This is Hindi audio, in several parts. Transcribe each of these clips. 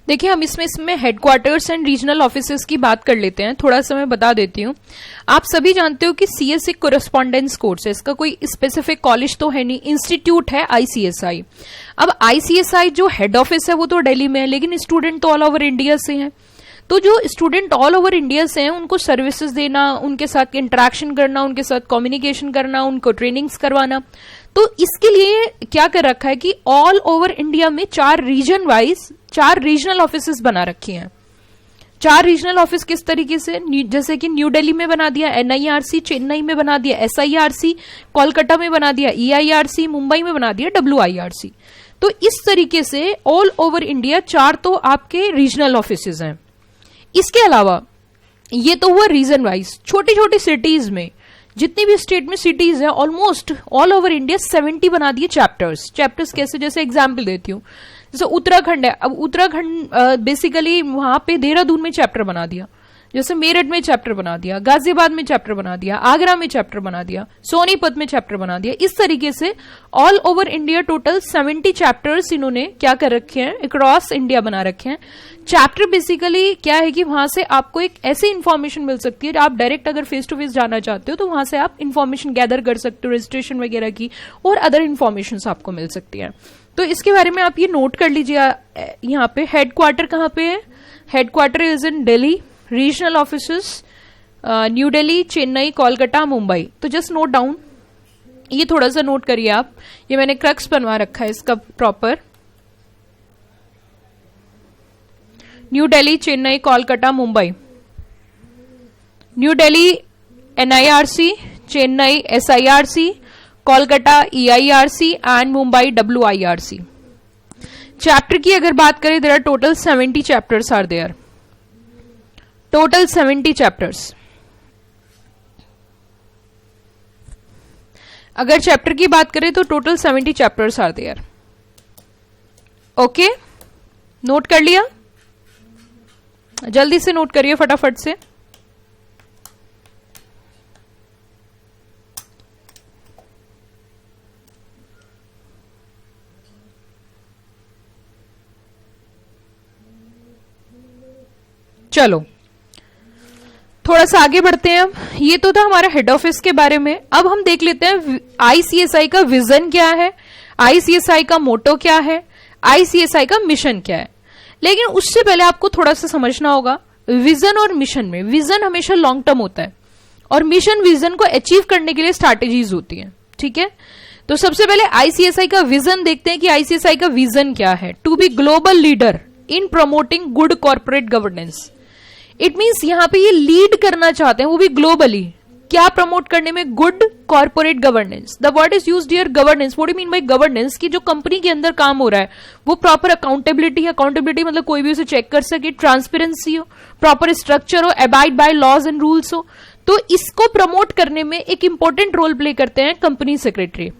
देखिए हम इसमें हेडक्वार्टर्स एंड रीजनल ऑफिसेस की बात कर लेते हैं। थोड़ा सा मैं बता देती हूँ। आप सभी जानते हो कि सीएस एक कोरेस्पॉन्डेंस कोर्स है, इसका कोई स्पेसिफिक कॉलेज तो है नहीं, इंस्टीट्यूट है आईसीएसआई। अब आईसीएसआई जो हेड ऑफिस है वो तो दिल्ली में है, लेकिन स्टूडेंट तो ऑल ओवर इंडिया से हैं। तो जो स्टूडेंट ऑल ओवर इंडिया से हैं उनको सर्विसेज देना, उनके साथ इंटरेक्शन करना, उनके साथ कम्युनिकेशन करना, उनको ट्रेनिंग्स करवाना, तो इसके लिए क्या कर रखा है कि ऑल ओवर इंडिया में 4 रीजन वाइज 4 रीजनल ऑफिसेस बना रखी हैं। 4 रीजनल ऑफिस किस तरीके से, जैसे कि न्यू दिल्ली में बना दिया एनआईआरसी, चेन्नई में बना दिया एसआईआरसी, कोलकाता में बना दिया ईआईआरसी, मुंबई में बना दिया डब्ल्यूआईआरसी। तो इस तरीके से ऑल ओवर इंडिया 4 तो आपके रीजनल ऑफिसेज हैं। इसके अलावा ये तो हुआ रीजन वाइज, छोटी छोटी सिटीज में जितनी भी स्टेट में सिटीज है ऑलमोस्ट ऑल ओवर इंडिया 70 बना दिए चैप्टर्स। चैप्टर्स कैसे, जैसे एग्जाम्पल देती हूँ, जैसे उत्तराखंड है, अब उत्तराखंड बेसिकली वहां पे देहरादून में चैप्टर बना दिया, जैसे मेरठ में चैप्टर बना दिया, गाजियाबाद में चैप्टर बना दिया, आगरा में चैप्टर बना दिया, सोनीपत में चैप्टर बना दिया। इस तरीके से all over India total 70 chapters इन्होंने क्या कर रखे हैं, अक्रॉस इंडिया बना रखे हैं। चैप्टर बेसिकली क्या है कि वहां से आपको एक ऐसी इंफॉर्मेशन मिल सकती है, आप डायरेक्ट अगर फेस टू फेस जाना चाहते हो तो वहां से आप इंफॉर्मेशन गैदर कर सकते हो, रजिस्ट्रेशन वगैरह की और अदर इंफॉर्मेशन आपको मिल सकती है। तो इसके बारे में आप ये नोट कर लीजिए। यहाँ पे हेडक्वार्टर कहाँ पे है, headquarter is in Delhi, regional offices new Delhi, Chennai, Kolkata, Mumbai. तो जस्ट नोट डाउन, ये थोड़ा सा नोट करिए आप, ये मैंने क्रक्स बनवा रखा है इसका proper. New Delhi, Chennai, Kolkata, Mumbai. New Delhi NIRC, Chennai SIRC, Kolkata EIRC and Mumbai WIRC. Chapter की अगर बात करें, there are total 70 chapters are there, total 70 chapters. अगर चैप्टर की बात करें तो total 70 chapters are there. Okay, note कर लिया, जल्दी से नोट करिए फटाफट से। चलो थोड़ा सा आगे बढ़ते हैं। अब ये तो था हमारा हेड ऑफिस के बारे में। अब हम देख लेते हैं आईसीएसआई का विजन क्या है, आईसीएसआई का मोटो क्या है, आईसीएसआई का मिशन क्या है। लेकिन उससे पहले आपको थोड़ा सा समझना होगा विजन और मिशन में। विजन हमेशा लॉन्ग टर्म होता है और मिशन विजन को अचीव करने के लिए स्ट्रैटेजीज होती है। ठीक है, तो सबसे पहले आईसीएसआई का विजन देखते हैं कि आईसीएसआई का विजन क्या है। To be global leader in promoting good corporate governance. It means यहाँ पे ये लीड करना चाहते हैं, वो भी ग्लोबली। क्या प्रमोट करने में, good corporate governance. The word is used here governance. What do mean by governance, की जो कंपनी के अंदर काम हो रहा है वो प्रॉपर अकाउंटेबिलिटी है। अकाउंटेबिलिटी मतलब कोई भी उसे चेक कर सके, ट्रांसपेरेंसी हो, प्रॉपर स्ट्रक्चर हो, abide by laws and rules हो। तो इसको प्रमोट करने में एक इंपॉर्टेंट रोल प्ले करते हैं कंपनी सेक्रेटरी।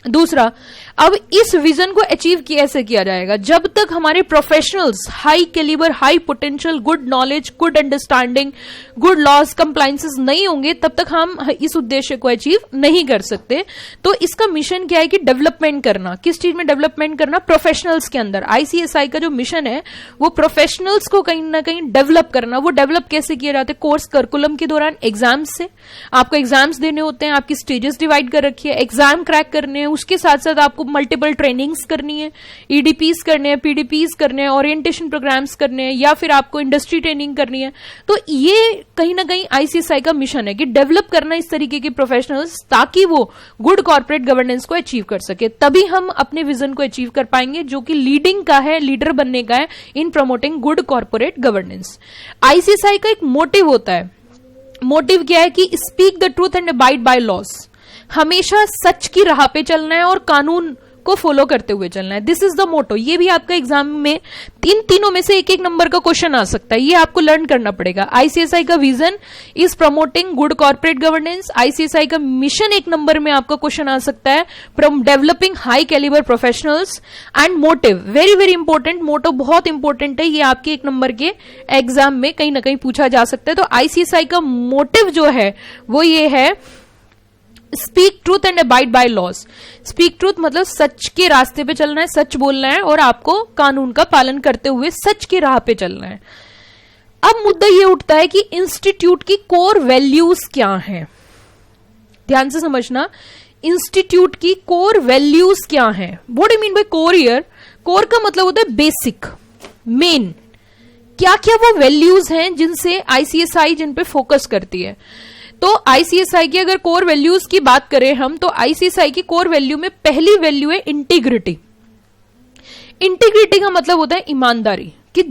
दूसरा, अब इस विजन को अचीव कैसे किया जाएगा, जब तक हमारे professionals high calibre, high potential, good knowledge, good understanding, good laws, compliances नहीं होंगे तब तक हम इस उद्देश्य को अचीव नहीं कर सकते। तो इसका मिशन क्या है कि डेवलपमेंट करना। किस चीज में डेवलपमेंट करना, प्रोफेशनल्स के अंदर। आईसीएसआई का जो मिशन है वो प्रोफेशनल्स को कहीं ना कहीं डेवलप करना। वो डेवलप कैसे किया जाता है, कोर्स करिकुलम के दौरान, एग्जाम्स से। आपको एग्जाम्स देने होते हैं, आपकी स्टेजेस डिवाइड कर रखी है, एग्जाम क्रैक करने हैं, उसके साथ साथ आपको मल्टीपल ट्रेनिंग्स करनी है, ईडीपीस करने हैं, पीडीपीस करने हैं, ओरिएंटेशन प्रोग्राम्स करने हैं, या फिर आपको इंडस्ट्री ट्रेनिंग करनी है। तो ये कहीं ना कहीं आईसीएसआई का मिशन है कि डेवलप करना इस तरीके के प्रोफेशनल्स ताकि वो गुड कॉर्पोरेट गवर्नेंस को अचीव कर सके। तभी हम अपने विजन को अचीव कर पाएंगे जो कि लीडिंग का है, लीडर बनने का है in promoting good corporate governance. ICSI का एक मोटिव होता है। मोटिव क्या है कि speak the truth and abide by laws. हमेशा सच की राह पे चलना है और कानून को फॉलो करते हुए चलना है। This is the motto. ये भी आपका एग्जाम में तीनों में से एक नंबर का क्वेश्चन आ सकता है, ये आपको लर्न करना पड़ेगा। आईसीएसआई का vision is promoting good corporate governance. ICSI का मिशन 1 नंबर में आपका क्वेश्चन आ सकता है, from developing high calibre professionals. And motive, very very important, motto बहुत इंपॉर्टेंट है, ये आपके 1 नंबर के एग्जाम में कहीं ना कहीं पूछा जा सकता है। तो आईसीएसआई का मोटिव जो है वो ये है speak truth and abide by laws. Speak truth मतलब सच के रास्ते पे चलना है, सच बोलना है और आपको कानून का पालन करते हुए सच के राह पे चलना है। अब मुद्दा ये उठता है कि इंस्टीट्यूट की कोर वैल्यूज क्या हैं। ध्यान से समझना, इंस्टीट्यूट की कोर वैल्यूज क्या हैं। What do mean by core here? Core का मतलब होता है बेसिक, मेन। क्या क्या वो वैल्यूज हैं जिनसे आईसीएसआई जिन पे फोकस करती है। तो आईसीएसआई की अगर कोर वैल्यूज की बात करें हम, तो आईसीएसआई की कोर वैल्यू में पहली वैल्यू है इंटीग्रिटी। इंटीग्रिटी का मतलब होता है ईमानदारी, कि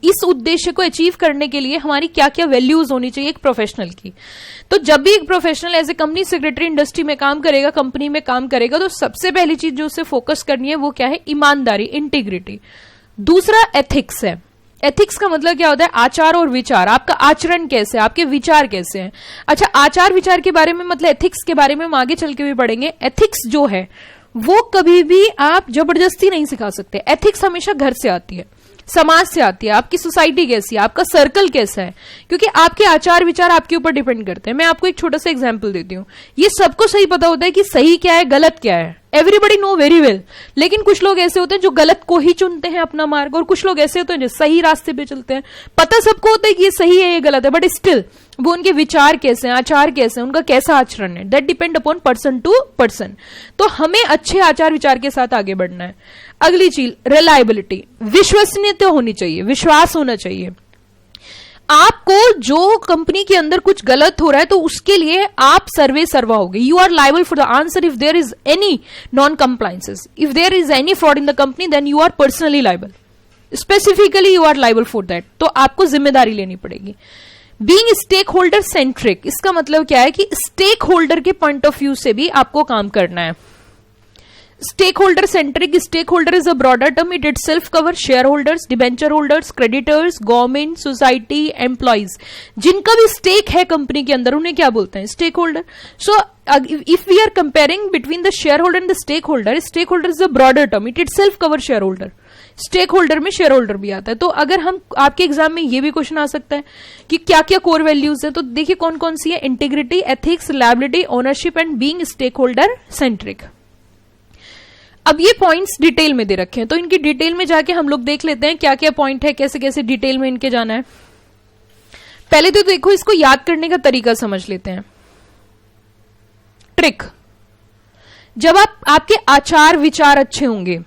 इस उद्देश्य को अचीव करने के लिए हमारी क्या क्या वैल्यूज होनी चाहिए एक प्रोफेशनल की। तो जब भी एक professional as a company secretary industry में काम करेगा, कंपनी में काम करेगा, तो सबसे पहली चीज जो उसे फोकस करनी है वो क्या है? ईमानदारी, इंटीग्रिटी। दूसरा एथिक्स है। एथिक्स का मतलब क्या होता है? आचार और विचार। आपका आचरण कैसे है, आपके विचार कैसे हैं। अच्छा, आचार विचार के बारे में मतलब एथिक्स के बारे में हम आगे चल के भी पढ़ेंगे। एथिक्स जो है वो कभी भी आप जबरदस्ती नहीं सिखा सकते। एथिक्स हमेशा घर से आती है, समाज से आती है। आपकी सोसाइटी कैसी है, आपका सर्कल कैसा है, क्योंकि आपके आचार विचार आपके ऊपर डिपेंड करते हैं। मैं आपको एक छोटा सा एग्जांपल देती हूँ। ये सबको सही पता होता है कि सही क्या है, गलत क्या है। Everybody know very well. लेकिन कुछ लोग ऐसे होते हैं जो गलत को ही चुनते हैं अपना मार्ग, और कुछ लोग ऐसे होते हैं जो सही रास्ते पे चलते हैं। पता सबको होता है कि ये सही है, ये गलत है, बट स्टिल वो उनके विचार कैसे हैं, आचार कैसे हैं, उनका कैसा आचरण है, that depend upon person to person. तो हमें अच्छे आचार विचार के साथ आगे बढ़ना है। अगली चीज रिलायबिलिटी, विश्वसनीयता होनी चाहिए, विश्वास होना चाहिए। आपको जो कंपनी के अंदर कुछ गलत हो रहा है तो उसके लिए आप सर्वा होगे। You are liable for the answer if there is any non compliances, if there is any fraud in the company, then you are personally liable, specifically you are liable for that. तो आपको जिम्मेदारी लेनी पड़ेगी। बीइंग स्टेक होल्डर सेंट्रिक, इसका मतलब क्या है कि स्टेक होल्डर के पॉइंट ऑफ व्यू से भी आपको काम करना है। Stakeholder centric, stakeholder is a broader term, it itself cover shareholders, debenture holders, creditors, government, society, employees. जिनका भी स्टेक है कंपनी के अंदर उन्हें क्या बोलते हैं? Stakeholder. So if we are comparing between the shareholder and the stakeholder is a broader term, it itself cover shareholder. Stakeholder में शेयर होल्डर भी आता है। तो अगर हम आपके एग्जाम में ये भी क्वेश्चन आ सकता है कि क्या क्या कोर वैल्यूज है, तो देखिए कौन कौन सी है? Integrity, ethics, reliability, ownership and being stakeholder centric. अब ये पॉइंट्स डिटेल में दे रखे हैं, तो इनकी डिटेल में जाके हम लोग देख लेते हैं क्या क्या पॉइंट है, कैसे कैसे डिटेल में इनके जाना है। पहले तो देखो इसको याद करने का तरीका समझ लेते हैं। ट्रिक, जब आपके आचार विचार अच्छे होंगे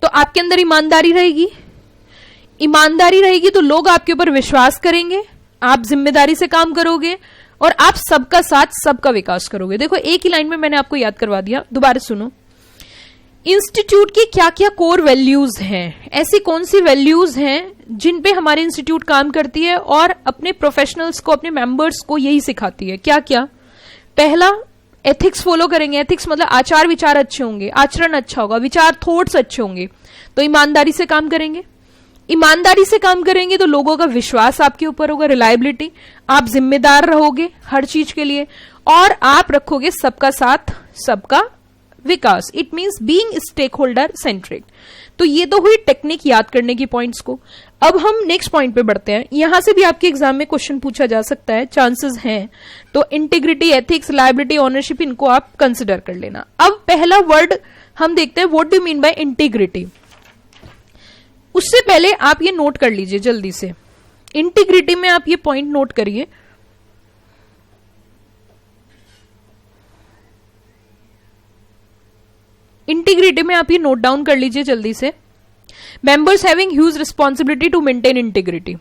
तो आपके अंदर ईमानदारी रहेगी। ईमानदारी रहेगी तो लोग आपके ऊपर विश्वास करेंगे, आप जिम्मेदारी से काम करोगे और आप सबका साथ सबका विकास करोगे। देखो एक ही लाइन में मैंने आपको याद करवा दिया, दोबारा सुनो। इंस्टीट्यूट की क्या क्या कोर वैल्यूज हैं, ऐसी कौन सी वैल्यूज हैं जिन पे हमारे इंस्टीट्यूट काम करती है और अपने प्रोफेशनल्स को, अपने मेंबर्स को यही सिखाती है। क्या क्या? पहला, एथिक्स फॉलो करेंगे। एथिक्स मतलब आचार विचार अच्छे होंगे, आचरण अच्छा होगा, विचार थॉट्स अच्छे होंगे, तो ईमानदारी से काम करेंगे। ईमानदारी से काम करेंगे तो लोगों का विश्वास आपके ऊपर होगा, रिलायबिलिटी, आप जिम्मेदार रहोगे हर चीज के लिए, और आप रखोगे सबका साथ सबका विकास। It means being stakeholder centric. तो ये तो हुई टेक्निक याद करने की पॉइंट्स को। अब हम नेक्स्ट पॉइंट पे बढ़ते हैं। यहां से भी आपके एग्जाम में क्वेश्चन पूछा जा सकता है, चांसेस हैं। तो इंटीग्रिटी, एथिक्स, लायबिलिटी, ओनरशिप, इनको आप कंसिडर कर लेना। अब पहला वर्ड हम देखते हैं, what do mean by integrity. उससे पहले आप ये नोट कर लीजिए जल्दी से। इंटीग्रिटी में आप ये पॉइंट नोट करिए, इंटीग्रिटी में आप ये नोट डाउन कर लीजिए जल्दी से। Members having huge responsibility to maintain integrity.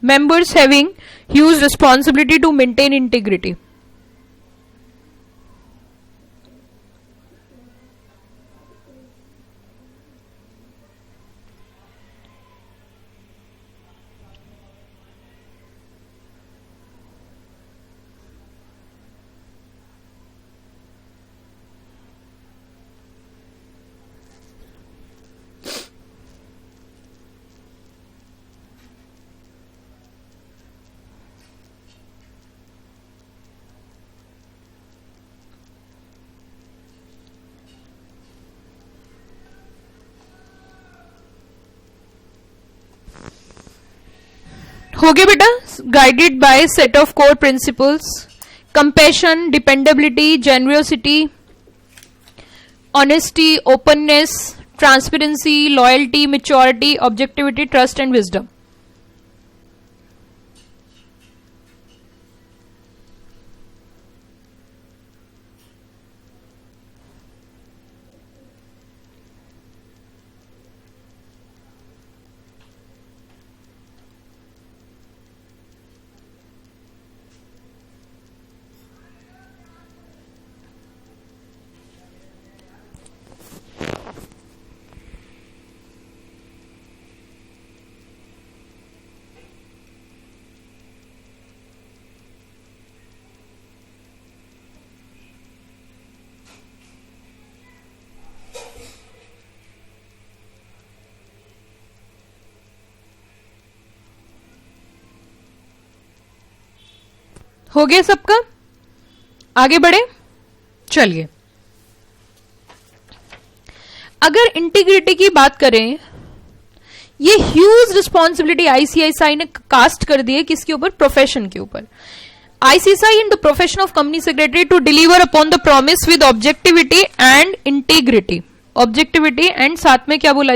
Members having huge responsibility to maintain integrity. हो गया बेटा, guided by set of core principles, compassion, dependability, generosity, honesty, openness, transparency, loyalty, maturity, objectivity, trust and wisdom. हो गया सबका, आगे बढ़े। चलिए, अगर इंटीग्रिटी की बात करें, ये ह्यूज रिस्पॉन्सिबिलिटी आईसीआईसीआई ने कास्ट कर दी है किसके ऊपर? प्रोफेशन के ऊपर। ICICI in the profession of company secretary to deliver upon the promise with objectivity and integrity. Objectivity and साथ में क्या बोला